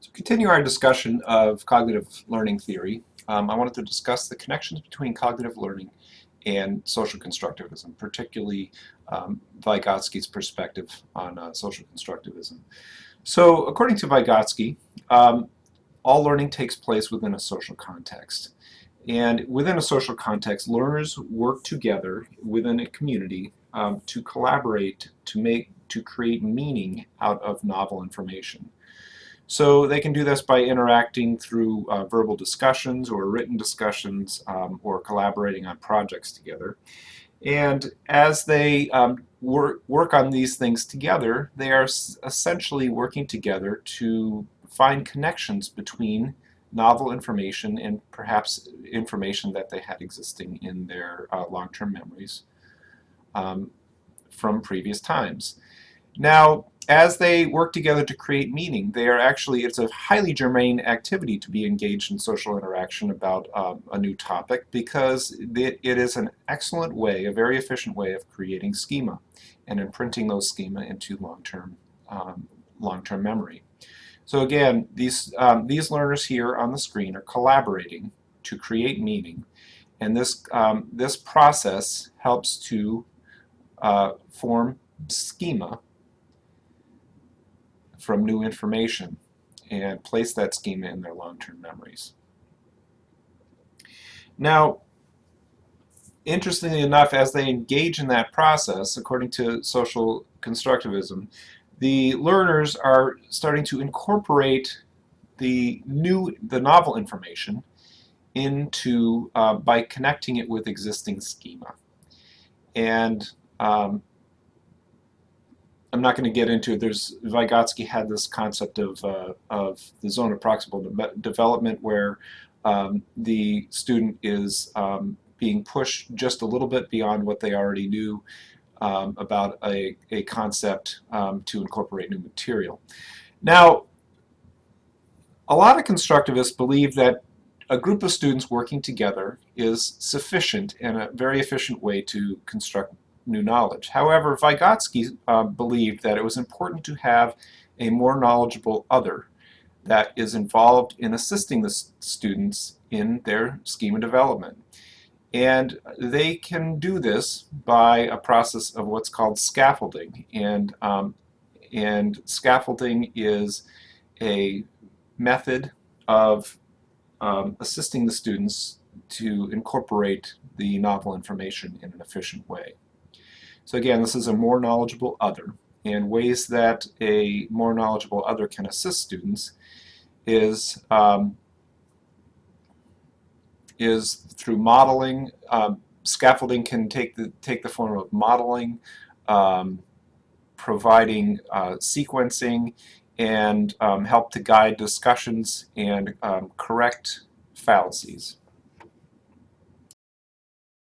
To continue our discussion of cognitive learning theory, I wanted to discuss the connections between cognitive learning and social constructivism, particularly Vygotsky's perspective on social constructivism. So according to Vygotsky, all learning takes place within a social context. And within a social context, learners work together within a community to collaborate to create meaning out of novel information. So they can do this by interacting through verbal discussions or written discussions or collaborating on projects together. And as they work on these things together, they are essentially working together to find connections between novel information and perhaps information that they had existing in their long-term memories from previous times. Now, as they work together to create meaning, it's a highly germane activity to be engaged in social interaction about a new topic, because it is an excellent way, a very efficient way of creating schema and imprinting those schema into long-term memory. So again, these learners here on the screen are collaborating to create meaning, and this process helps to form schema from new information and place that schema in their long-term memories. Now, interestingly enough, as they engage in that process, according to social constructivism, the learners are starting to incorporate the novel information into by connecting it with existing schema. And I'm not going to get into it. Vygotsky had this concept of the zone of proximal development, where the student is being pushed just a little bit beyond what they already knew about a concept to incorporate new material. Now, a lot of constructivists believe that a group of students working together is sufficient and a very efficient way to construct new knowledge. However, Vygotsky believed that it was important to have a more knowledgeable other that is involved in assisting the students in their schema development. And they can do this by a process of what's called scaffolding. And scaffolding is a method of assisting the students to incorporate the novel information in an efficient way. So again, this is a more knowledgeable other, and ways that a more knowledgeable other can assist students is through modeling. Scaffolding can take the form of modeling, providing sequencing, and help to guide discussions and correct fallacies.